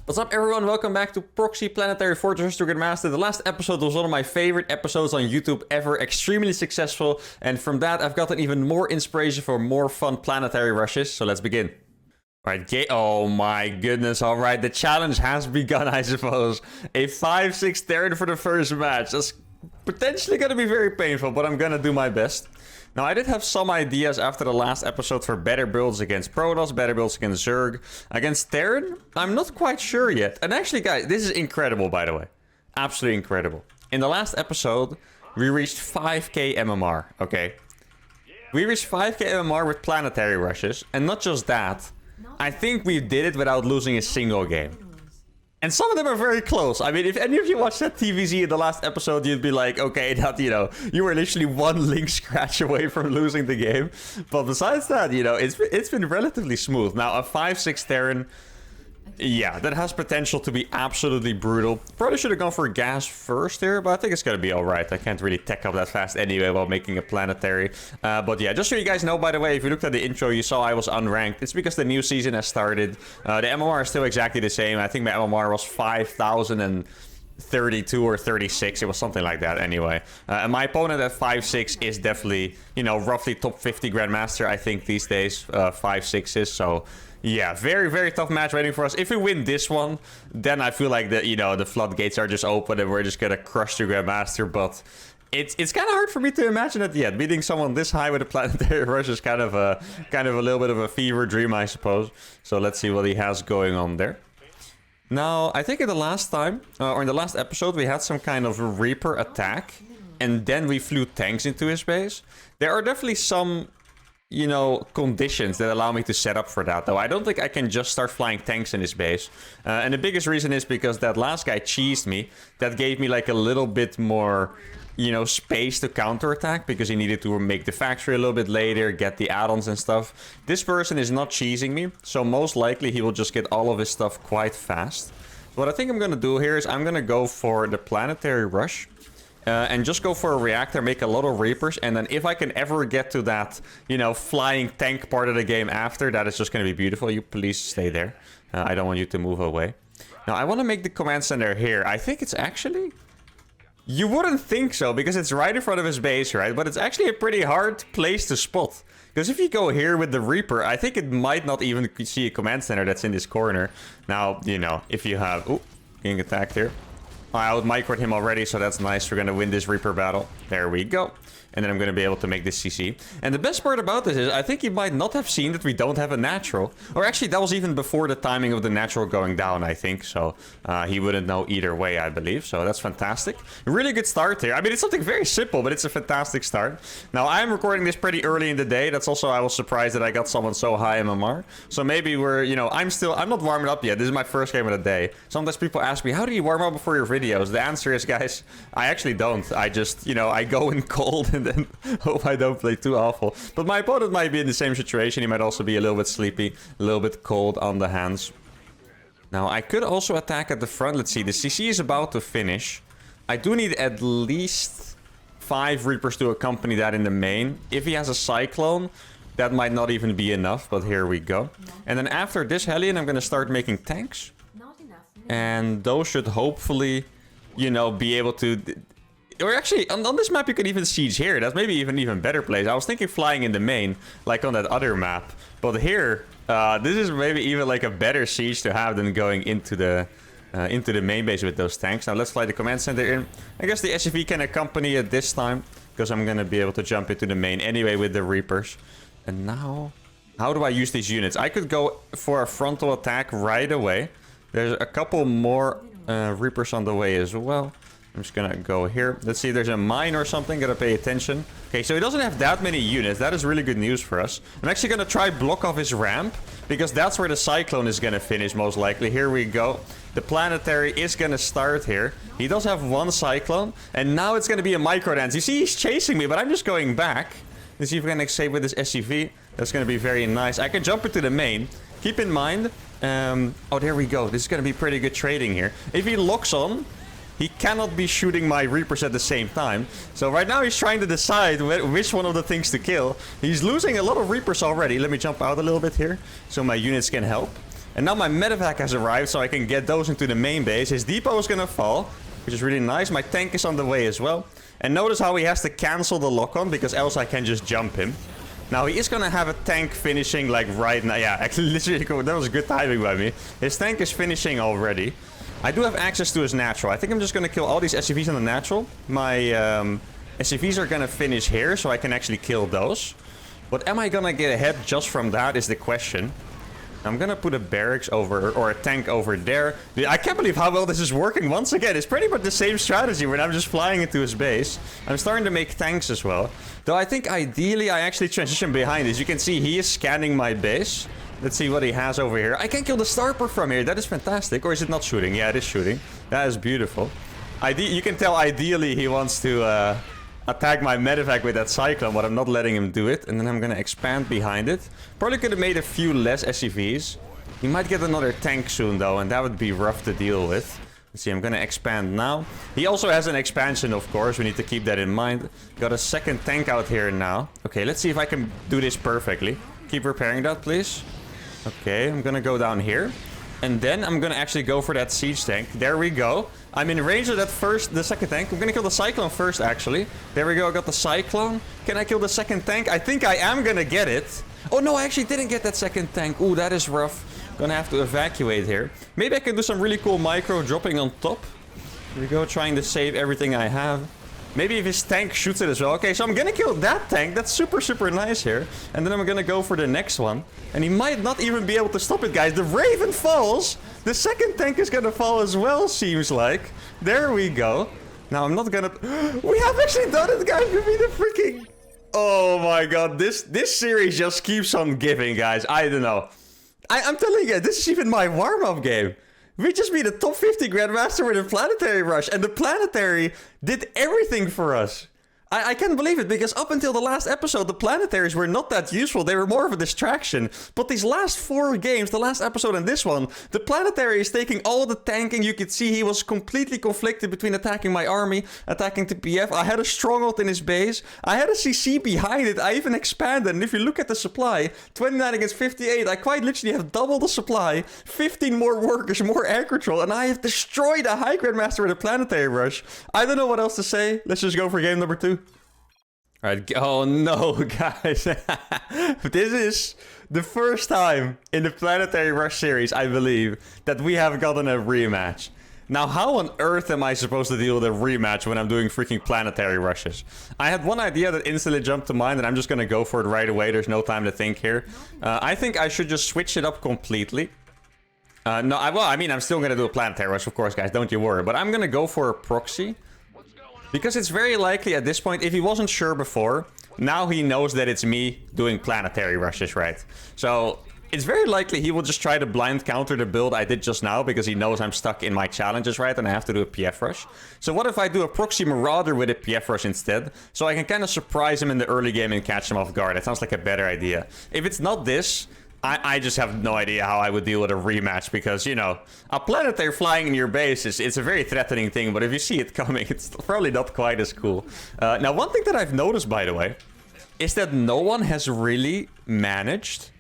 What's up everyone, welcome back to Proxy Planetary Fortress to Master. The last episode was one of my favorite episodes on YouTube ever, extremely successful, and from that I've gotten even more inspiration for more fun planetary rushes, so let's begin. Alright, oh my goodness, alright, the challenge has begun, I suppose. A 5-6 Terran for the first match. That's potentially gonna be very painful, but I'm gonna do my best. Now, I did have some ideas after the last episode for better builds against Protoss, better builds against Zerg. Against Terran, I'm not quite sure yet. And actually, guys, this is incredible, by the way. Absolutely incredible. In the last episode, we reached 5k MMR, okay? We reached 5k MMR with planetary rushes. And not just that, I think we did it without losing a single game. And some of them are very close. I mean, if any of you watched that TVZ in the last episode, you'd be like, okay, that, you know, you were literally one link scratch away from losing the game. But besides that, you know, it's been relatively smooth. Now, a 5-6 Terran, yeah, that has potential to be absolutely brutal. Probably should have gone for gas first here, but I think it's going to be all right. I can't really tech up that fast anyway while making a planetary. But yeah, just so you guys know, by the way, if you looked at the intro, you saw I was unranked. It's because the new season has started. The MMR is still exactly the same. I think my MMR was 5,032 or 36. It was something like that anyway. And my opponent at 5-6 is definitely, you know, roughly top 50 Grandmaster, I think, these days. 5-6 is, so... yeah, very, very tough match waiting for us. If we win this one, then I feel like the, you know, the floodgates are just open and we're just gonna crush the Grandmaster. But it's kind of hard for me to imagine it yet. Beating someone this high with a planetary rush is kind of a little bit of a fever dream, I suppose. So let's see what he has going on there. Now, I think in the last time, or in the last episode, we had some kind of Reaper attack, and then we flew tanks into his base. There are definitely some, you know, conditions that allow me to set up for that, though. I don't think I can just start flying tanks in his base. And the biggest reason is because that last guy cheesed me. That gave me like a little bit more, you know, space to counterattack, because he needed to make the factory a little bit later, get the add-ons and stuff. This person is not cheesing me, so most likely he will just get all of his stuff quite fast. What I think I'm gonna do here is I'm gonna go for the planetary rush. And just go for a reactor, make a lot of Reapers, and then if I can ever get to that, you know, flying tank part of the game after, that is just going to be beautiful. You please stay there. I don't want you to move away. Now, I want to make the command center here. I think it's actually... you wouldn't think so, because it's right in front of his base, right? But it's actually a pretty hard place to spot. Because if you go here with the Reaper, I think it might not even see a command center that's in this corner. Now, you know, if you have... ooh, getting attacked here. I out-microed him already, so that's nice. We're gonna win this Reaper battle. There we go. And then I'm gonna be able to make this CC. And the best part about this is, I think you might not have seen that we don't have a natural. Or actually, that was even before the timing of the natural going down, I think. So, he wouldn't know either way, I believe. So that's fantastic. Really good start here. I mean, it's something very simple, but it's a fantastic start. Now, I'm recording this pretty early in the day. That's also, I was surprised that I got someone so high MMR. So maybe we're, you know, I'm not warming up yet. This is my first game of the day. Sometimes people ask me, how do you warm up before your videos? The answer is, guys, I actually don't. I just, you know, I go in cold and then hope I don't play too awful. But my opponent might be in the same situation. He might also be a little bit sleepy, a little bit cold on the hands. Now, I could also attack at the front. Let's see, the CC is about to finish. I do need at least 5 Reapers to accompany that in the main. If he has a Cyclone, that might not even be enough, but here we go. And then after this Hellion, I'm going to start making tanks. And those should hopefully, you know, be able to... or actually, on this map, you can even siege here. That's maybe even better place. I was thinking flying in the main, like on that other map. But here, this is maybe even like a better siege to have than going into the main base with those tanks. Now, let's fly the command center in. I guess the SCV can accompany it this time, because I'm going to be able to jump into the main anyway with the Reapers. And now, how do I use these units? I could go for a frontal attack right away. There's a couple more Reapers on the way as well. I'm just gonna go here. Let's see if there's a mine or something. Gotta pay attention. Okay, so he doesn't have that many units. That is really good news for us. I'm actually gonna try block off his ramp, because that's where the Cyclone is gonna finish most likely. Here we go. The planetary is gonna start here. He does have one Cyclone, and now it's gonna be a micro dance. You see, he's chasing me, but I'm just going back. Let's see if we can escape with this SCV. That's gonna be very nice. I can jump into the main. Keep in mind... oh, there we go. This is gonna be pretty good trading here. If he locks on... he cannot be shooting my Reapers at the same time. So right now he's trying to decide which one of the things to kill. He's losing a lot of Reapers already. Let me jump out a little bit here so my units can help. And now my medevac has arrived, so I can get those into the main base. His depot is gonna fall, which is really nice. My tank is on the way as well. And notice how he has to cancel the lock-on, because else I can just jump him. Now, he is gonna have a tank finishing, like, right now. Yeah, actually, literally, that was good timing by me. His tank is finishing already. I do have access to his natural. I think I'm just gonna kill all these SCVs on the natural. My SCVs are gonna finish here, so I can actually kill those. But am I gonna get ahead just from that is the question. I'm gonna put a barracks over, or a tank over there. I can't believe how well this is working once again. It's pretty much the same strategy when I'm just flying into his base. I'm starting to make tanks as well. Though I think ideally I actually transition behind this. You can see he is scanning my base. Let's see what he has over here. I can kill the Starper from here. That is fantastic. Or is it not shooting? Yeah, it is shooting. That is beautiful. You can tell ideally he wants to attack my medevac with that Cyclone, but I'm not letting him do it. And then I'm gonna expand behind it. Probably could have made a few less SCVs. He might get another tank soon, though, and that would be rough to deal with. Let's see, I'm gonna expand now. He also has an expansion, of course. We need to keep that in mind. Got a second tank out here now. Okay, let's see if I can do this perfectly. Keep repairing that, please. Okay, I'm gonna go down here. And then I'm gonna actually go for that siege tank. There we go. I'm in range of that the second tank. I'm gonna kill the Cyclone first, actually. There we go, I got the Cyclone. Can I kill the second tank? I think I am gonna get it. Oh no, I actually didn't get that second tank. Ooh, that is rough. Gonna have to evacuate here. Maybe I can do some really cool micro dropping on top. Here we go, trying to save everything I have. Maybe if his tank shoots it as well. Okay, so I'm gonna kill that tank. That's super, super nice here. And then I'm gonna go for the next one. And he might not even be able to stop it, guys. The Raven falls. The second tank is gonna fall as well, seems like. There we go. Now, I'm not gonna... We have actually done it, guys. We beat the freaking... Oh my god. This series just keeps on giving, guys. I don't know. I'm telling you, this is even my warm-up game. We just beat a top 50 Grandmaster with a Planetary Rush, and the Planetary did everything for us. I can't believe it, because up until the last episode, the Planetaries were not that useful. They were more of a distraction. But these last 4 games, the last episode and this one, the Planetary is taking all the tanking. You could see he was completely conflicted between attacking my army, attacking the PF. I had a stronghold in his base. I had a CC behind it. I even expanded. And if you look at the supply, 29 against 58, I quite literally have double the supply, 15 more workers, more air control, and I have destroyed a High Grandmaster with a Planetary Rush. I don't know what else to say. Let's just go for game number 2. Alright, oh no, guys. This is the first time in the Planetary Rush series, I believe, that we have gotten a rematch. Now, how on earth am I supposed to deal with a rematch when I'm doing freaking Planetary Rushes? I had one idea that instantly jumped to mind, and I'm just gonna go for it right away. There's no time to think here. I think I should just switch it up completely. No, I mean, I'm still gonna do a Planetary Rush, of course, guys, don't you worry. But I'm gonna go for a proxy. Because it's very likely at this point, if he wasn't sure before, now he knows that it's me doing Planetary Rushes, right? So it's very likely he will just try to blind counter the build I did just now, because he knows I'm stuck in my challenges, right? And I have to do a PF Rush. So what if I do a Proxy Marauder with a PF Rush instead? So I can kind of surprise him in the early game and catch him off guard. That sounds like a better idea. If it's not this... I just have no idea how I would deal with a rematch, because, you know, a Planetary flying in your base it's a very threatening thing, but if you see it coming, it's probably not quite as cool. Now, one thing that I've noticed, by the way, is that no one has really managed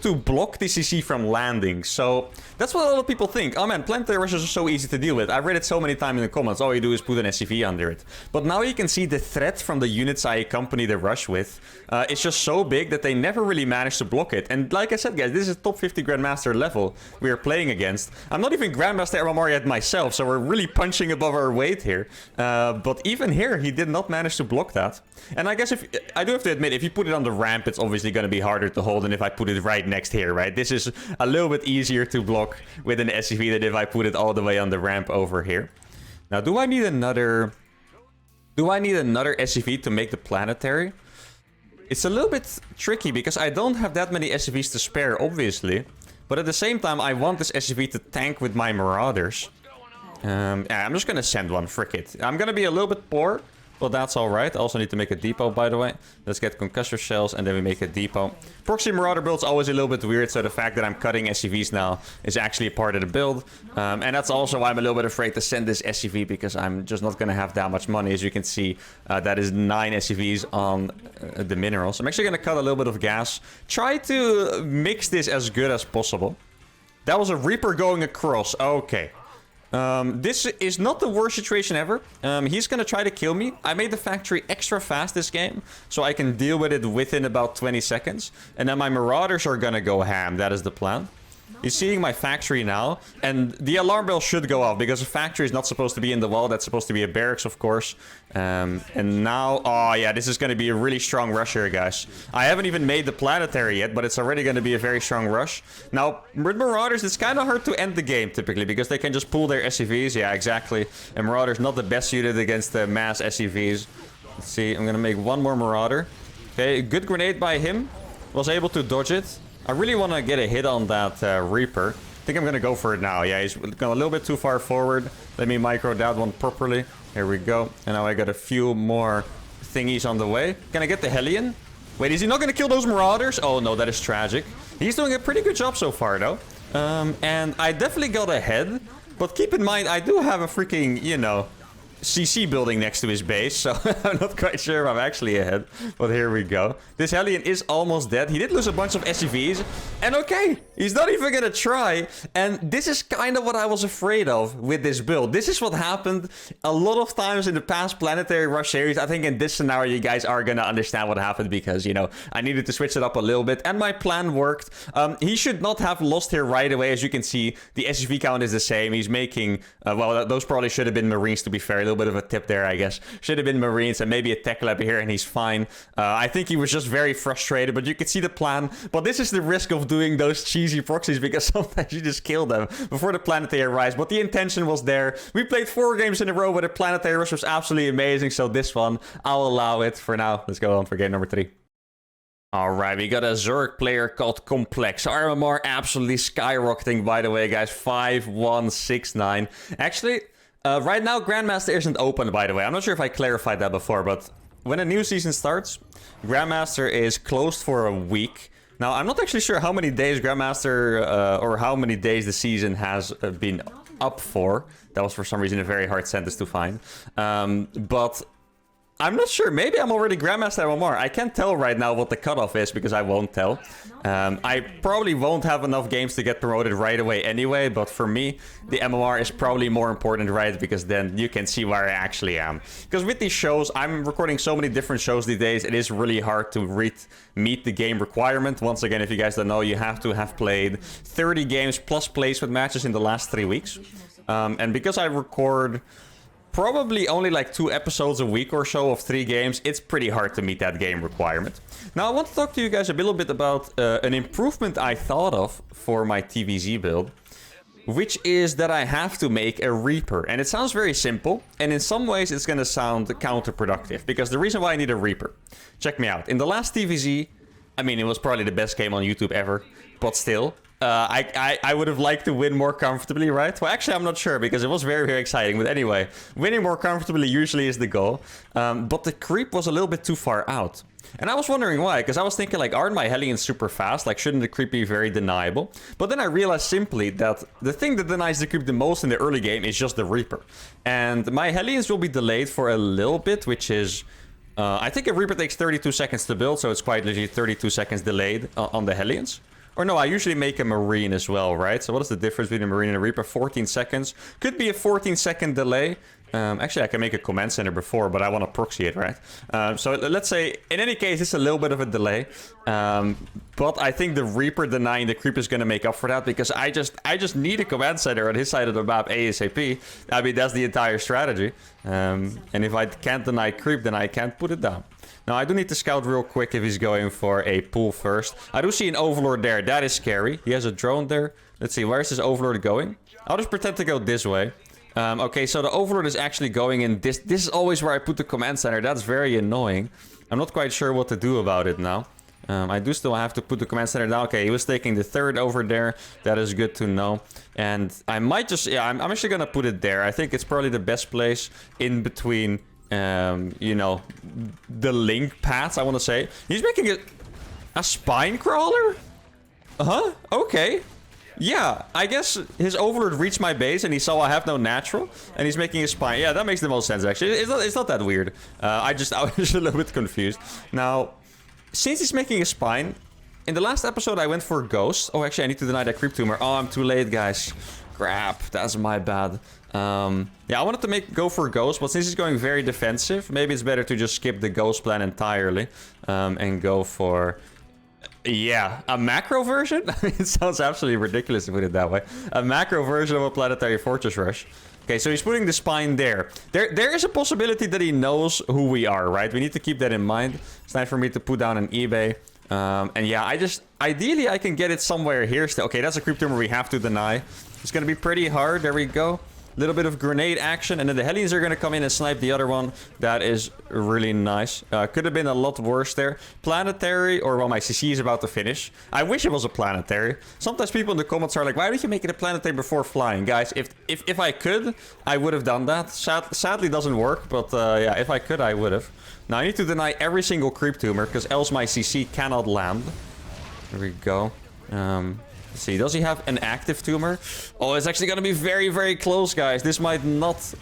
to block the CC from landing. So that's what a lot of people think. Oh man, Planetary Rushes are so easy to deal with. I've read it so many times in the comments. All you do is put an SCV under it. But now you can see the threat from the units I accompany the rush with. It's just so big that they never really managed to block it. And like I said, guys, this is top 50 Grandmaster level we are playing against. I'm not even Grandmaster MMR yet myself, so we're really punching above our weight here. But even here, he did not manage to block that. And I guess I do have to admit, if you put it on the ramp, it's obviously going to be harder to hold than if I put it right next here, right? This is a little bit easier to block with an SCV than if I put it all the way on the ramp over here. Now, do I need another SCV to make the Planetary? It's a little bit tricky because I don't have that many SCVs to spare, obviously. But at the same time, I want this SCV to tank with my Marauders. Yeah, I'm just going to send one, frick it. I'm going to be a little bit poor. Well, that's alright. I also need to make a depot, by the way. Let's get concussor shells and then we make a depot. Proxy Marauder build's always a little bit weird, so the fact that I'm cutting SCVs now is actually a part of the build. And that's also why I'm a little bit afraid to send this SCV, because I'm just not going to have that much money. As you can see, that is 9 SCVs on the minerals. I'm actually going to cut a little bit of gas. Try to mix this as good as possible. That was a Reaper going across. Okay. This is not the worst situation ever. He's gonna try to kill me. I made the factory extra fast this game, so I can deal with it within about 20 seconds. And then my Marauders are gonna go ham. That is the plan. He's seeing my factory now, and the alarm bell should go off, because a factory is not supposed to be in the wall. That's supposed to be a barracks, of course. And now, oh yeah, this is going to be a really strong rush here, guys. I haven't even made the Planetary yet, but it's already going to be a very strong rush. Now, with Marauders, it's kind of hard to end the game, typically, because they can just pull their SCVs. Yeah, exactly. And Marauders not the best suited against the mass SCVs. Let's see, I'm going to make one more Marauder. Okay, good grenade by him. Was able to dodge it. I really want to get a hit on that Reaper. I think I'm going to go for it now. Yeah, he's going a little bit too far forward. Let me micro that one properly. Here we go. And now I got a few more thingies on the way. Can I get the Hellion? Wait, is he not going to kill those Marauders? Oh, no, that is tragic. He's doing a pretty good job so far, though. And I definitely got ahead. But keep in mind, I do have a freaking, you know, CC building next to his base, so I'm not quite sure if I'm actually ahead. But here we go. This Hellion is almost dead. He did lose a bunch of SCVs. And okay, he's not even gonna try. And this is kind of what I was afraid of with this build. This is what happened a lot of times in the past Planetary Rush series. I think in this scenario, you guys are gonna understand what happened, because, you know, I needed to switch it up a little bit. And my plan worked. He should not have lost here right away. As you can see, the SCV count is the same. He's making, well, those probably should have been Marines, to be fair. A little bit of a tip there, I guess. Should have been Marines and maybe a tech lab here, and he's fine. I think he was just very frustrated, but you can see the plan. But this is the risk of doing those cheesy proxies, because sometimes you just kill them before the Planetary arrives. But the intention was there. We played 4 games in a row where the Planetary Rush was absolutely amazing, so this one, I'll allow it for now. Let's go on for game number 3. Alright, we got a Zerg player called Complex. RMR absolutely skyrocketing, by the way, guys. 5169. Actually, right now, Grandmaster isn't open, by the way. I'm not sure if I clarified that before, but when a new season starts, Grandmaster is closed for a week. Now, I'm not actually sure how many days Grandmaster, or how many days the season has been up for. That was, for some reason, a very hard sentence to find. But I'm not sure. Maybe I'm already Grandmaster MMR. I can't tell right now what the cutoff is, because I won't tell. I probably won't have enough games to get promoted right away anyway, but for me, the MMR is probably more important, right? Because then you can see where I actually am. Because with these shows, I'm recording so many different shows these days, it is really hard to meet the game requirement. Once again, if you guys don't know, you have to have played 30 games plus placement matches in the last 3 weeks. And because I record probably only like 2 episodes a week or so of 3 games, it's pretty hard to meet that game requirement. Now, I want to talk to you guys a little bit about an improvement I thought of for my TVZ build, which is that I have to make a Reaper. And it sounds very simple, and in some ways it's going to sound counterproductive, because the reason why I need a Reaper, check me out. In the last TVZ, I mean, it was probably the best game on YouTube ever, but still, I would have liked to win more comfortably, right? Well, actually, I'm not sure, because it was very, very exciting. But anyway, winning more comfortably usually is the goal. But the creep was a little bit too far out. And I was wondering why, because I was thinking, like, aren't my Hellions super fast? Like, shouldn't the creep be very deniable? But then I realized simply that the thing that denies the creep the most in the early game is just the Reaper. And my Hellions will be delayed for a little bit, which is... I think a Reaper takes 32 seconds to build, so it's quite legit 32 seconds delayed on the Hellions. Or no, I usually make a Marine as well, right? So what is the difference between a Marine and a Reaper? 14 seconds. Could be a 14-second delay. Actually, I can make a command center before, but I want to proxy it, right? So let's say, in any case, it's a little bit of a delay. But I think the Reaper denying the creep is going to make up for that, because I just need a command center on his side of the map ASAP. I mean, that's the entire strategy. And if I can't deny creep, then I can't put it down. Now, I do need to scout real quick if he's going for a pull first. I do see an Overlord there. That is scary. He has a drone there. Let's see, where's this Overlord going? I'll just pretend to go this way. Okay, so the Overlord is actually going in this. This is always where I put the command center. That's very annoying. I'm not quite sure what to do about it now. I do still have to put the command center down. Okay, he was taking the 3rd over there. That is good to know. And I might just... Yeah, I'm actually going to put it there. I think it's probably the best place in between... you know, the link paths, I want to say. He's making a spine crawler? Okay. Yeah, I guess his Overlord reached my base and he saw I have no natural, and he's making a spine. Yeah, that makes the most sense, actually. It's not that weird. I was a little bit confused. Now, since he's making a spine, in the last episode, I went for Ghost. Oh, actually, I need to deny that Creep Tumor. Oh, I'm too late, guys. Crap, that's my bad. Yeah, I wanted to go for Ghost, but since he's going very defensive, maybe it's better to just skip the Ghost plan entirely and go for... Yeah, a macro version? I mean, it sounds absolutely ridiculous to put it that way. A macro version of a Planetary Fortress Rush. Okay, so he's putting the spine there. There is a possibility that he knows who we are, right? We need to keep that in mind. It's time for me to put down an eBay. And yeah, ideally, I can get it somewhere here still. Okay, that's a Creep Tumor we have to deny. It's going to be pretty hard. There we go. Little bit of grenade action, and then the Hellions are going to come in and snipe the other one. That is really nice. Could have been a lot worse there. Planetary, or well, my CC is about to finish. I wish it was a Planetary. Sometimes people in the comments are like, why did you make it a Planetary before flying? Guys, if I could, I would have done that. Sadly, doesn't work, but yeah, if I could, I would have. Now, I need to deny every single Creep Tumor, because else my CC cannot land. There we go. Let's see, does he have an active tumor? Oh, it's actually going to be very, very close, guys. This might not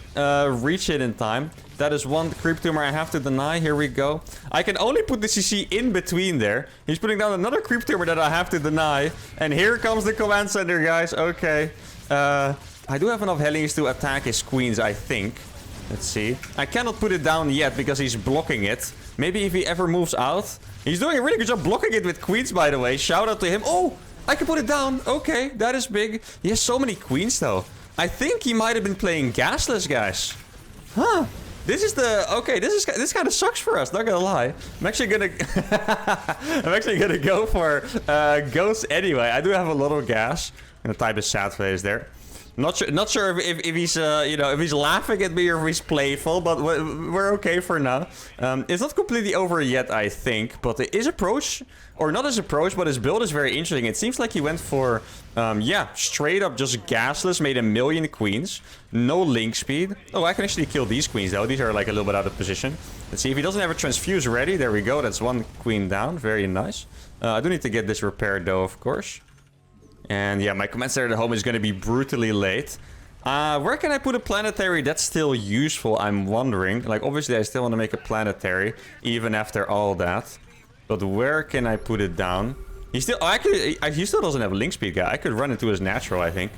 reach it in time. That is one Creep Tumor I have to deny. Here we go. I can only put the CC in between there. He's putting down another Creep Tumor that I have to deny. And here comes the command center, guys. Okay. I do have enough Hellions to attack his queens, I think. Let's see. I cannot put it down yet because he's blocking it. Maybe if he ever moves out. He's doing a really good job blocking it with queens, by the way. Shout out to him. Oh! I can put it down. Okay, that is big. He has so many queens, though. I think he might have been playing gasless, guys. Huh. This is the... Okay, this kind of sucks for us, not gonna lie. I'm actually gonna... I'm actually gonna go for Ghost anyway. I do have a little gas. I'm gonna type a sad face there. Not sure if he's you know, if he's laughing at me or if he's playful, but we're okay for now. It's not completely over yet, I think, but his approach, or not his approach, but his build is very interesting. It seems like he went for yeah, straight up just gasless, made 1 million queens, no link speed. Oh, I can actually kill these queens though. These are like a little bit out of position. Let's see if he doesn't have a transfuse ready. There we go. That's one queen down. Very nice. I do need to get this repaired though, of course. And yeah, my command center at home is going to be brutally late. Where can I put a Planetary that's still useful, I'm wondering. Like, obviously, I still want to make a Planetary, even after all that. But where can I put it down? He still... Oh, actually, he still doesn't have a link speed guy. I could run into his natural, I think.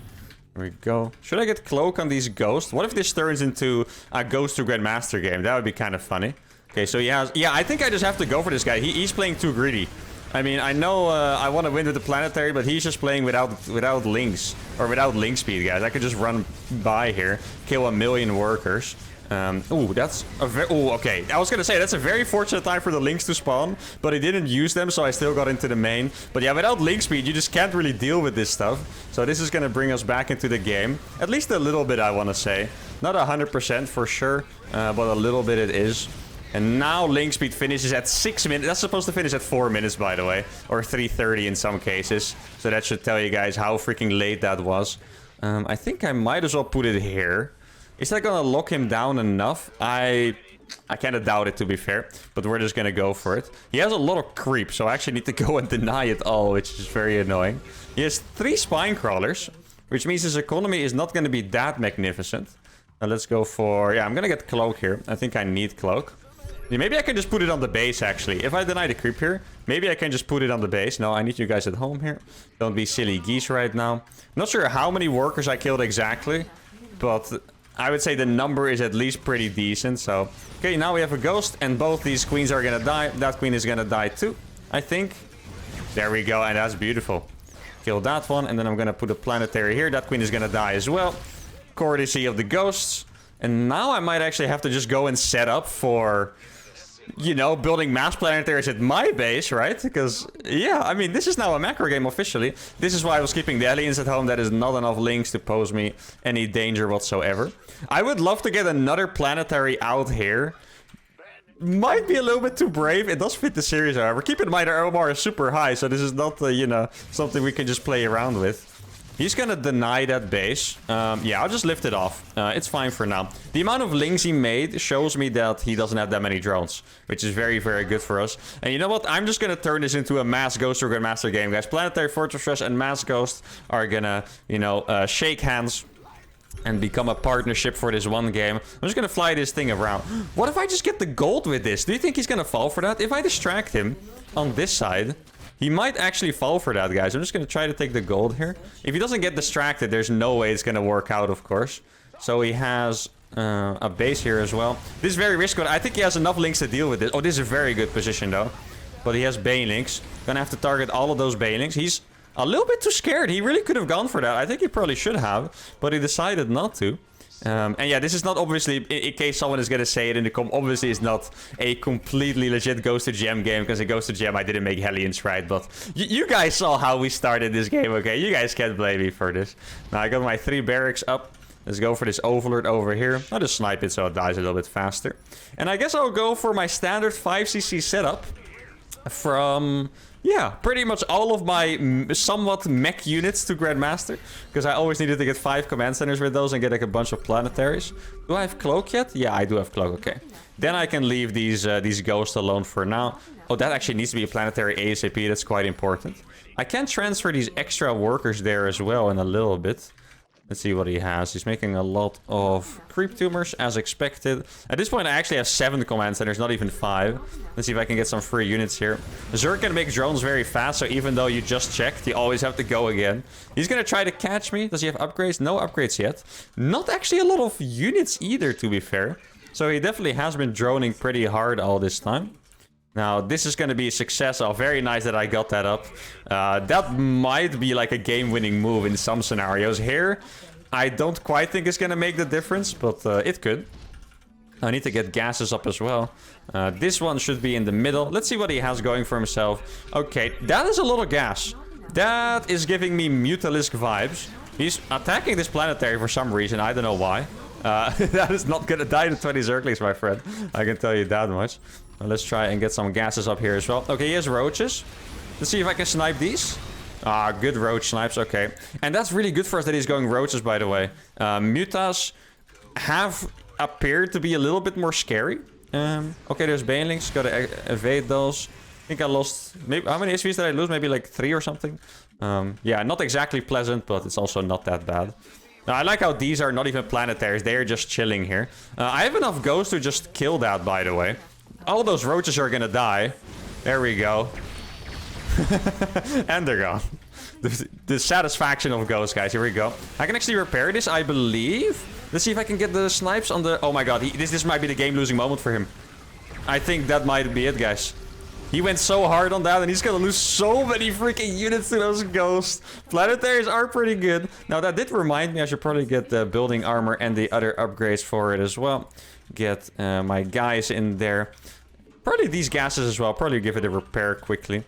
There we go. Should I get Cloak on these ghosts? What if this turns into a Ghost to Grandmaster game? That would be kind of funny. Okay, so he has... Yeah, I think I just have to go for this guy. He's playing too greedy. I mean, I know I want to win with the Planetary, but he's just playing without links. Or without link speed, guys. I could just run by here, kill 1 million workers. Ooh, that's a very... Ooh, okay. I was going to say, that's a very fortunate time for the links to spawn, but I didn't use them, so I still got into the main. But yeah, without link speed, you just can't really deal with this stuff. So this is going to bring us back into the game. At least a little bit, I want to say. Not 100% for sure, but a little bit it is. And now link speed finishes at 6 minutes. That's supposed to finish at 4 minutes, by the way. Or 3:30 in some cases. So that should tell you guys how freaking late that was. I think I might as well put it here. Is that gonna lock him down enough? I kind of doubt it, to be fair. But we're just gonna go for it. He has a lot of creep, so I actually need to go and deny it all, which is very annoying. He has 3 spine crawlers, which means his economy is not gonna be that magnificent. Let's go for... Yeah, I'm gonna get Cloak here. I think I need Cloak. Yeah, maybe I can just put it on the base, actually. If I deny the creep here, maybe I can just put it on the base. No, I need you guys at home here. Don't be silly geese right now. Not sure how many workers I killed exactly, but I would say the number is at least pretty decent. So, okay, now we have a ghost, and both these queens are gonna die. That queen is gonna die too, I think. There we go, and that's beautiful. Kill that one, and then I'm gonna put a Planetary here. That queen is gonna die as well. Courtesy of the ghosts. And now I might actually have to just go and set up for... You know, building mass planetaries at my base, right? Because, yeah, I mean, this is now a macro game officially. This is why I was keeping the aliens at home. That is not enough links to pose me any danger whatsoever. I would love to get another Planetary out here. Might be a little bit too brave. It does fit the series, however. Keep in mind, our OMR is super high, so this is not, you know, something we can just play around with. He's gonna deny that base. Yeah, I'll just lift it off. It's fine for now. The amount of links he made shows me that he doesn't have that many drones, which is very, very good for us. And you know what? I'm just gonna turn this into a Mass Ghost or Grandmaster game, guys. Planetary Fortress Rush and Mass Ghost are gonna, you know, shake hands and become a partnership for this one game. I'm just gonna fly this thing around. What if I just get the gold with this? Do you think he's gonna fall for that? If I distract him on this side... He might actually fall for that, guys. I'm just going to try to take the gold here. If he doesn't get distracted, there's no way it's going to work out, of course. So he has a base here as well. This is very risky, but I think he has enough links to deal with this. Oh, this is a very good position, though. But he has Banelings. Gonna have to target all of those Banelings. He's a little bit too scared. He really could have gone for that. I think he probably should have, but he decided not to. And yeah, this is not obviously, in case someone is gonna say it in the com, obviously it's not a completely legit Ghost to Gem game, because in Ghost to Gem I didn't make Hellions right, but you guys saw how we started this game, okay? You guys can't blame me for this. Now I got my 3 barracks up. Let's go for this Overlord over here. I'll just snipe it so it dies a little bit faster. And I guess I'll go for my standard 5cc setup from... yeah, pretty much all of my somewhat mech units to Grandmaster. Because I always needed to get 5 command centers with those and get like a bunch of planetaries. Do I have Cloak yet? Yeah, I do have Cloak, okay. Then I can leave these ghosts alone for now. Oh, that actually needs to be a planetary ASAP. That's quite important. I can transfer these extra workers there as well in a little bit. Let's see what he has. He's making a lot of creep tumors, as expected. At this point, I actually have 7 command centers, not even 5. Let's see if I can get some free units here. Zerg can make drones very fast, so even though you just checked, you always have to go again. He's gonna try to catch me. Does he have upgrades? No upgrades yet. Not actually a lot of units either, to be fair. So he definitely has been droning pretty hard all this time. Now, this is going to be a success. Oh, very nice that I got that up. That might be like a game-winning move in some scenarios. Here, I don't quite think it's going to make the difference, but it could. I need to get gases up as well. This one should be in the middle. Let's see what he has going for himself. Okay, that is a lot of gas. That is giving me Mutalisk vibes. He's attacking this planetary for some reason. I don't know why. That is not going to die to 20 Zerglings, my friend. I can tell you that much. Let's try and get some gases up here as well. Okay, he has roaches. Let's see if I can snipe these. Ah, good roach snipes. Okay. And that's really good for us that he's going roaches, by the way. Mutas have appeared to be a little bit more scary. Okay, there's Banelings. Gotta evade those. I think I lost... maybe, how many HPs did I lose? Maybe like 3 or something. Yeah, not exactly pleasant, but it's also not that bad. Now, I like how these are not even planetaries. They are just chilling here. I have enough ghosts to just kill that, by the way. All those roaches are gonna die. There we go. And they're gone. The satisfaction of ghosts, guys. Here we go. I can actually repair this, I believe. Let's see if I can get the snipes on the... oh my god, this might be the game-losing moment for him. I think that might be it, guys. He went so hard on that, and he's gonna lose so many freaking units to those ghosts. Planetaries are pretty good. Now, that did remind me I should probably get the building armor and the other upgrades for it as well. Get my guys in there. Probably these gases as well. Probably give it a repair quickly.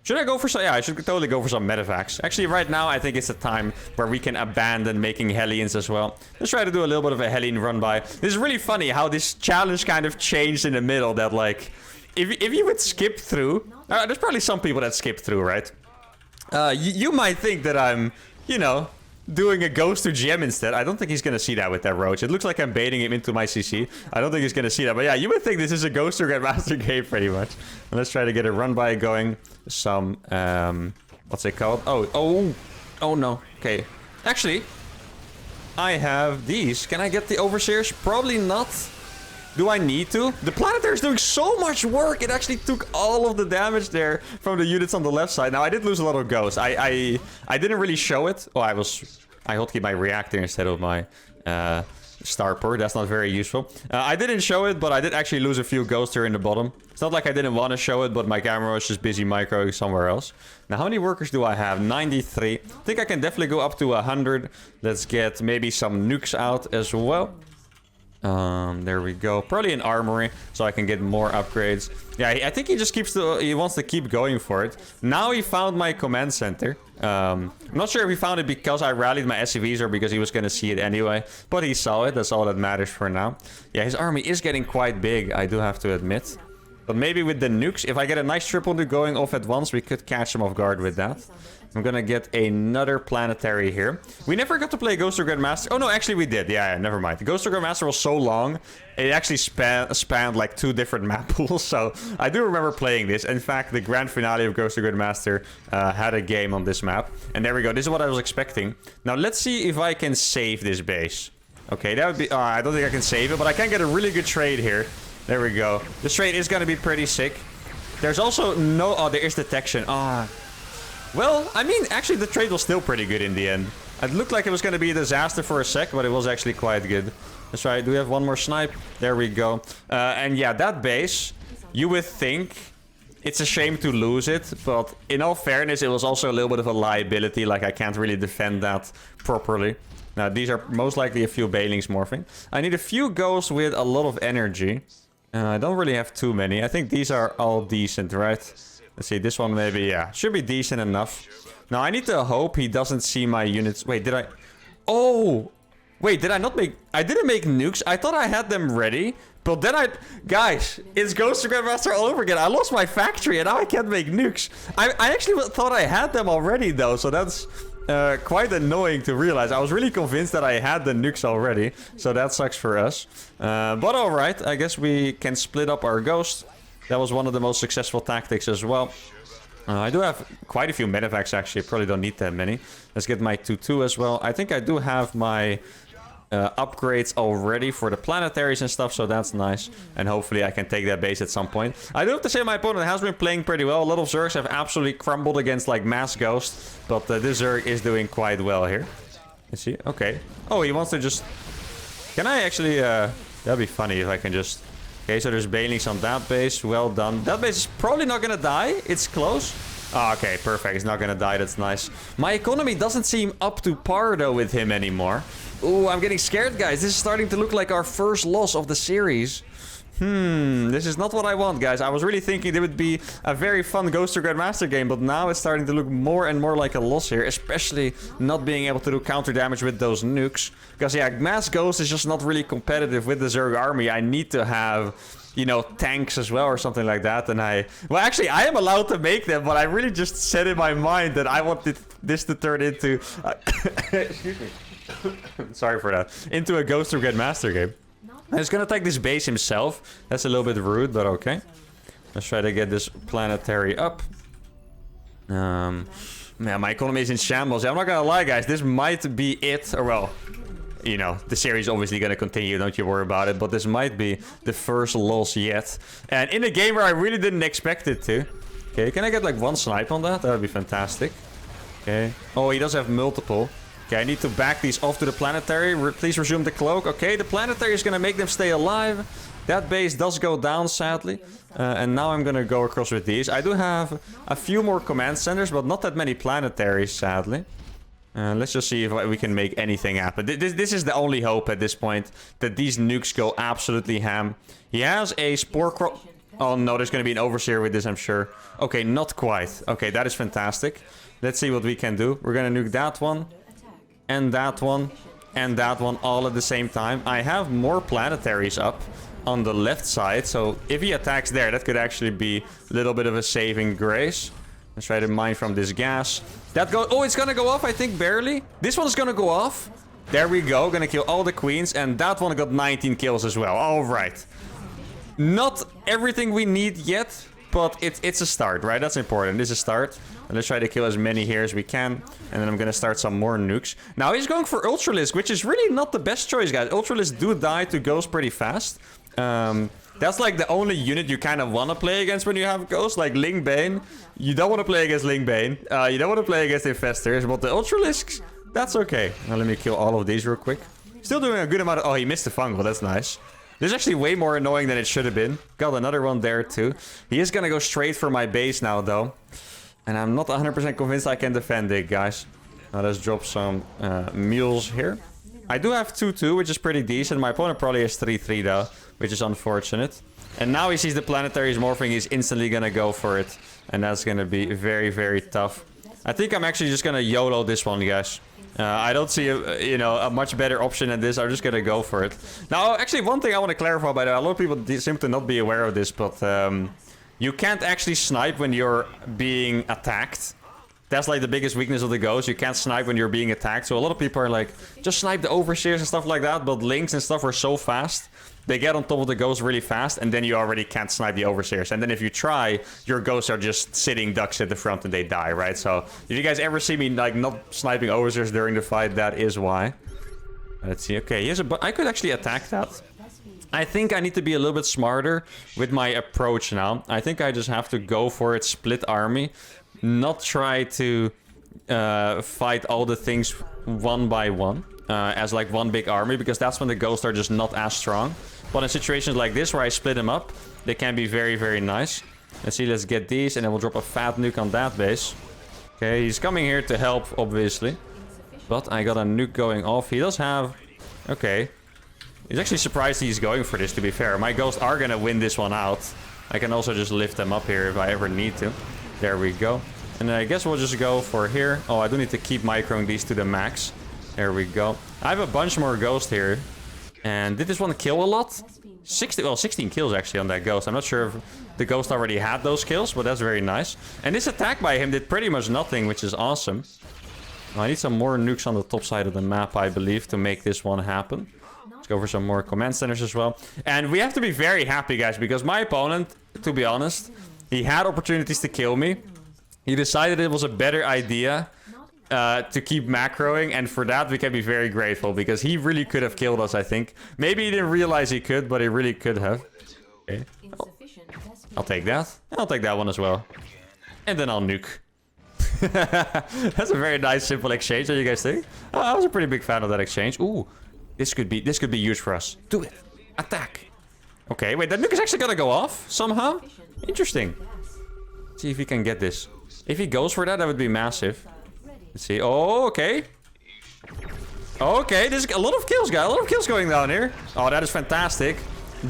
Should I go for some... yeah, I should totally go for some medevacs. Actually, right now, I think it's a time where we can abandon making Hellions as well. Let's try to do a little bit of a Hellion run by. This is really funny how this challenge kind of changed in the middle. That, like, if you would skip through... there's probably some people that skip through, right? You might think that I'm, you know... doing a Ghost to Gem instead. I don't think he's gonna see that with that roach. It looks like I'm baiting him into my CC. I don't think he's gonna see that. But yeah, you would think this is a Ghost to Grandmaster game pretty much. And let's try to get a run by going. Some what's it called? Oh no. Okay. Actually, I have these. Can I get the Overseers? Probably not. Do I need to? The Planetary is doing so much work. It actually took all of the damage there from the units on the left side. Now, I did lose a lot of ghosts. I didn't really show it. Oh, I hotkeyed my reactor instead of my starport. That's not very useful. I didn't show it, but I did actually lose a few ghosts here in the bottom. It's not like I didn't want to show it, but my camera was just busy microing somewhere else. Now, how many workers do I have? 93. I think I can definitely go up to 100. Let's get maybe some nukes out as well. There we go. Probably an armory, so I can get more upgrades. Yeah, I think he just he wants to keep going for it. Now he found my command center. I'm not sure if he found it because I rallied my SCVs or because he was going to see it anyway. But he saw it. That's all that matters for now. Yeah, his army is getting quite big, I do have to admit. But maybe with the nukes, if I get a nice triple nuke going off at once, we could catch him off guard with that. I'm gonna get another planetary here. We never got to play Ghost to Grandmaster. Oh, no, actually we did. Yeah, never mind. The Ghost to Grandmaster was so long, it actually spanned like 2 different map pools. So I do remember playing this. In fact, the grand finale of Ghost to Grandmaster had a game on this map. And there we go. This is what I was expecting. Now, let's see if I can save this base. Okay, that would be... I don't think I can save it, but I can get a really good trade here. There we go. This trade is gonna be pretty sick. There's also no... Oh, there is detection. Ah. Well, I mean, actually, the trade was still pretty good in the end. It looked like it was going to be a disaster for a sec, but it was actually quite good. That's right. Do we have one more snipe? There we go. And yeah, that base, you would think it's a shame to lose it, but in all fairness, it was also a little bit of a liability. Like, I can't really defend that properly. Now, these are most likely a few Bailings morphing. I need a few ghosts with a lot of energy. I don't really have too many. I think these are all decent, right? Let's see, this one maybe, yeah. Should be decent enough. Now, I need to hope he doesn't see my units. Wait, did I... Oh! Wait, did I not make... I didn't make nukes. I thought I had them ready. But then Guys, it's Ghost of Grandmaster all over again. I lost my factory and now I can't make nukes. I actually thought I had them already, though. So that's quite annoying to realize. I was really convinced that I had the nukes already. So that sucks for us. But alright, I guess we can split up our ghost. That was one of the most successful tactics as well. I do have quite a few medevacs, actually. I probably don't need that many. Let's get my 2-2 as well. I think I do have my upgrades already for the planetaries and stuff, so that's nice. And hopefully I can take that base at some point. I do have to say my opponent has been playing pretty well. A lot of Zergs have absolutely crumbled against, like, mass ghosts. But this Zerg is doing quite well here. Let's see. Okay. Oh, he wants to just... Can I actually... That'd be funny if I can just... Okay, so there's Bailings on that base. Well done. That base is probably not gonna die. It's close. Oh, okay, perfect. It's not gonna die. That's nice. My economy doesn't seem up to par, though, with him anymore. Ooh, I'm getting scared, guys. This is starting to look like our first loss of the series. This is not what I want, guys. I was really thinking it would be a very fun Ghost of Grandmaster game, but now it's starting to look more and more like a loss here, especially not being able to do counter damage with those nukes. Because, yeah, Mass Ghost is just not really competitive with the Zerg army. I need to have, you know, tanks as well or something like that. And well, actually, I am allowed to make them, but I really just said in my mind that I wanted this to turn into... excuse me. Sorry for that. Into a Ghost of Grandmaster game. He's gonna take this base himself. That's a little bit rude, but okay. Let's try to get this planetary up. Man, my economy is in shambles. I'm not gonna lie, guys. This might be it. Or, well, you know, the series is obviously gonna continue. Don't you worry about it. But this might be the first loss yet. And in a game where I really didn't expect it to. Okay, can I get like one snipe on that? That would be fantastic. Okay. Oh, he does have multiple. Okay, I need to back these off to the planetary. Please resume the cloak. Okay, the planetary is going to make them stay alive. That base does go down, sadly. And now I'm going to go across with these. I do have a few more command centers, but not that many planetaries, sadly. Let's just see if we can make anything happen. This is the only hope at this point, that these nukes go absolutely ham. He has a spore crop. Oh no, there's going to be an overseer with this, I'm sure. Okay, not quite. Okay, that is fantastic. Let's see what we can do. We're going to nuke that one. And that one, and that one all at the same time. I have more planetaries up on the left side, so if he attacks there, that could actually be a little bit of a saving grace. Let's try to mine from this gas. That goes... Oh, it's gonna go off, I think, barely. This one's gonna go off. There we go, gonna kill all the queens, and that one got 19 kills as well. All right. Not everything we need yet, but it's a start, right? That's important. It's a start. And let's try to kill as many here as we can. And then I'm going to start some more nukes. Now he's going for Ultralisk, which is really not the best choice, guys. Ultralisk do die to Ghosts pretty fast. That's like the only unit you kind of want to play against when you have Ghosts. Like Ling Bane. You don't want to play against Ling Bane. You don't want to play against Infestors. But the Ultralisks, that's okay. Now let me kill all of these real quick. Still doing a good amount of... Oh, he missed the fungal. That's nice. This is actually way more annoying than it should have been. Got another one there too. He is going to go straight for my base now, though. And I'm not 100% convinced I can defend it, guys. Now let's drop some mules here. I do have 2-2, which is pretty decent. My opponent probably has 3-3 though, which is unfortunate. And now he sees the planetaries morphing. He's instantly going to go for it. And that's going to be very, very tough. I think I'm actually just going to YOLO this one, guys. I don't see a much better option than this. I'm just going to go for it. Now, actually, one thing I want to clarify, by the way. A lot of people seem to not be aware of this, but... you can't actually snipe when you're being attacked. That's like the biggest weakness of the Ghost. You can't snipe when you're being attacked. So a lot of people are like, just snipe the Overseers and stuff like that. But Lynx and stuff are so fast. They get on top of the Ghost really fast. And then you already can't snipe the Overseers. And then if you try, your Ghosts are just sitting ducks at the front and they die, right? So if you guys ever see me like not sniping Overseers during the fight, that is why. Let's see. Okay, I could actually attack that. I think I need to be a little bit smarter with my approach now. I think I just have to go for it, split army. Not try to fight all the things one by one. As like one big army, because that's when the ghosts are just not as strong. But in situations like this where I split them up, they can be very, very nice. Let's see, let's get these, and then we'll drop a fat nuke on that base. Okay, he's coming here to help, obviously. But I got a nuke going off. He does have... Okay. He's actually surprised he's going for this, to be fair. My ghosts are gonna win this one out. I can also just lift them up here if I ever need to. There we go. And I guess we'll just go for here. Oh, I do need to keep microing these to the max. There we go. I have a bunch more ghosts here. And did this one kill a lot? 16 kills actually on that ghost. I'm not sure if the ghost already had those kills, but that's very nice. And this attack by him did pretty much nothing, which is awesome. I need some more nukes on the top side of the map, I believe, to make this one happen. Let's go for some more command centers as well. And we have to be very happy, guys, because my opponent, to be honest, he had opportunities to kill me. He decided it was a better idea to keep macroing, and for that we can be very grateful, because he really could have killed us, I think. Maybe he didn't realize he could, but he really could have. Okay. I'll take that. I'll take that one as well. And then I'll nuke. That's a very nice, simple exchange, don't you guys think? Oh, I was a pretty big fan of that exchange. Ooh, this could be huge for us. Do it. Attack. Okay, wait, that nuke is actually gonna go off somehow? Interesting. Let's see if he can get this. If he goes for that, that would be massive. Let's see. Oh, okay. Okay, there's a lot of kills, guys. A lot of kills going down here. Oh, that is fantastic.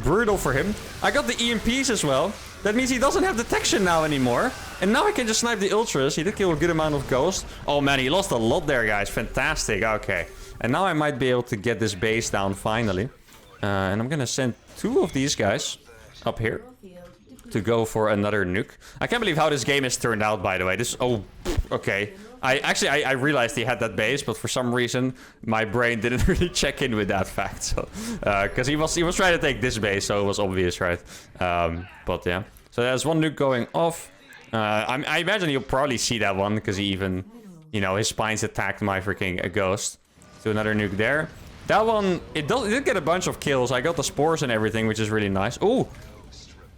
Brutal for him. I got the EMPs as well. That means he doesn't have detection now anymore. And now I can just snipe the ultras. He did kill a good amount of ghosts. Oh, man, he lost a lot there, guys. Fantastic. Okay. And now I might be able to get this base down finally. And I'm going to send 2 of these guys up here to go for another nuke. I can't believe how this game has turned out, by the way. This... Oh, okay. I realized he had that base, but for some reason my brain didn't really check in with that fact. So, because he was trying to take this base, so it was obvious, right? But yeah. So there's one nuke going off. I imagine you'll probably see that one because he even, you know, his spines attacked my freaking ghost. So another nuke there. That one, it did get a bunch of kills. I got the spores and everything, which is really nice. Ooh,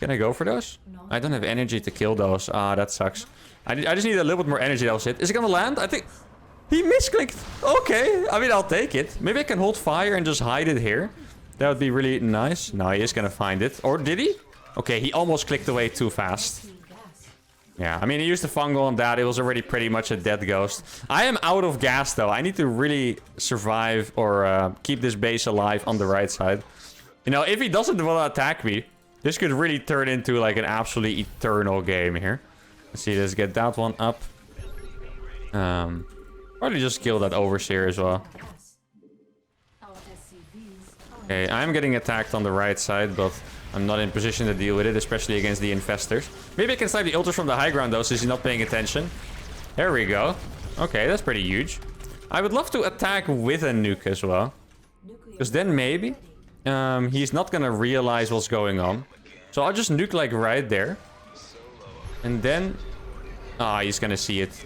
can I go for those? I don't have energy to kill those. Ah, that sucks. I just need a little bit more energy. That was it. Is it gonna land? I think he misclicked. Okay, I mean, I'll take it. Maybe I can hold fire and just hide it here. That would be really nice. No, he is gonna find it. Or did he? Okay, he almost clicked away too fast. Yeah, I mean, he used the fungal on that. It was already pretty much a dead ghost. I am out of gas, though. I need to really survive or keep this base alive on the right side. You know, if he doesn't want to attack me, this could really turn into like an absolutely eternal game here. Let's see, let's get that one up. Probably just kill that overseer as well. Okay, I'm getting attacked on the right side, but I'm not in position to deal with it, especially against the infestors. Maybe I can snipe the ultras from the high ground though, since he's not paying attention. There we go. Okay, that's pretty huge. I would love to attack with a nuke as well, because then maybe he's not gonna realize what's going on. So I'll just nuke like right there. And then... Ah, he's gonna see it.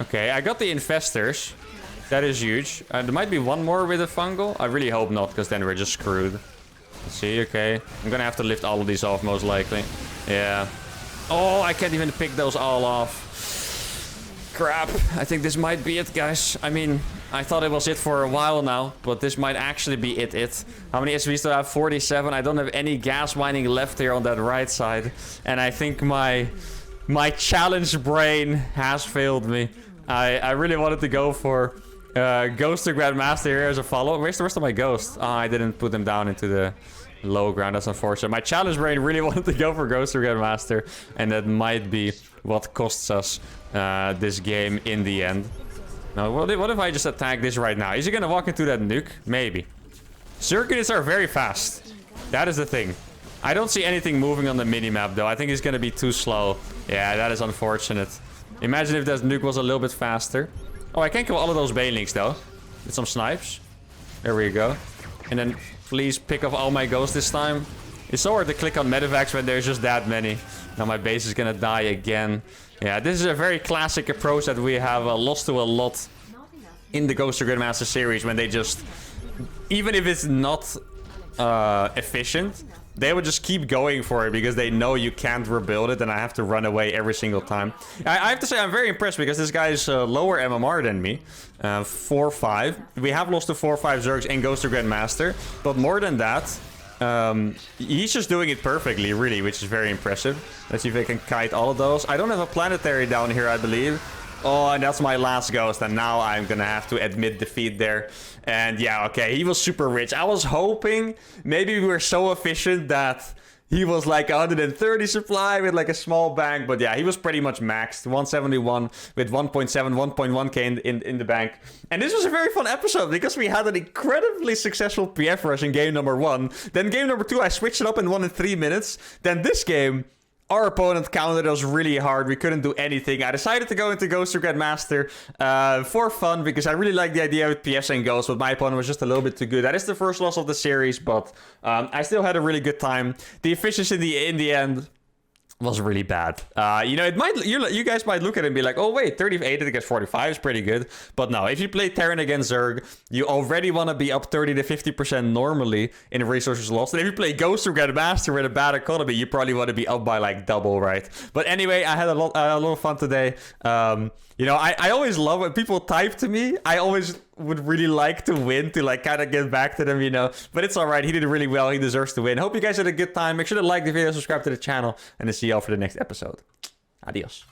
Okay, I got the infestors. That is huge. There might be one more with a fungal. I really hope not, because then we're just screwed. Let's see, okay. I'm gonna have to lift all of these off, most likely. Yeah. Oh, I can't even pick those all off. Crap. I think this might be it, guys. I mean, I thought it was it for a while now, but this might actually be it. How many SVs do I have? 47. I don't have any gas mining left here on that right side. And I think my challenge brain has failed me. I really wanted to go for Ghost to Grandmaster here as a follow-up. Where's the rest of my ghosts? Oh, I didn't put them down into the low ground. That's unfortunate. My challenge brain really wanted to go for Ghost to Grandmaster, and that might be what costs us this game in the end. Now, what if I just attack this right now? Is he gonna walk into that nuke? Maybe. Circuits are very fast. That is the thing. I don't see anything moving on the minimap, though. I think he's gonna be too slow. Yeah, that is unfortunate. Imagine if that nuke was a little bit faster. Oh, I can kill all of those banelings, though. With some snipes. There we go. And then please pick off all my ghosts this time. It's so hard to click on medevacs when there's just that many. Now my base is gonna die again. Yeah, this is a very classic approach that we have lost to a lot in the Ghost to Grandmaster series, when they just... Even if it's not efficient, they would just keep going for it because they know you can't rebuild it and I have to run away every single time. I have to say I'm very impressed because this guy's lower MMR than me. 4-5. We have lost to 4-5 Zergs and goes to Grandmaster. But more than that, he's just doing it perfectly, really, which is very impressive. Let's see if I can kite all of those. I don't have a Planetary down here, I believe. Oh, and that's my last ghost, and now I'm gonna have to admit defeat there. And yeah, okay, he was super rich. I was hoping maybe we were so efficient that he was like 130 supply with like a small bank. But yeah, he was pretty much maxed. 171 with 1.7, 1.1k in the bank. And this was a very fun episode because we had an incredibly successful PF rush in game number 1. Then game number 2, I switched it up and won in 3 minutes. Then this game, our opponent countered us really hard. We couldn't do anything. I decided to go into Ghost to Grandmaster for fun because I really like the idea with PFs and Ghosts, but my opponent was just a little bit too good. That is the first loss of the series, but I still had a really good time. The efficiency in the end was really bad. You know, it might you guys might look at it and be like, oh wait, 38 against 45 is pretty good. But no, if you play Terran against Zerg, you already want to be up 30 to 50% normally in resources lost. And if you play Ghost or Grandmaster with a bad economy, you probably want to be up by like double, right? But anyway, I had a lot of fun today. You know, I always love when people type to me. I always would really like to win to like kind of get back to them, you know. But it's all right. He did really well. He deserves to win. Hope you guys had a good time. Make sure to like the video, subscribe to the channel, and I'll see y'all for the next episode. Adios.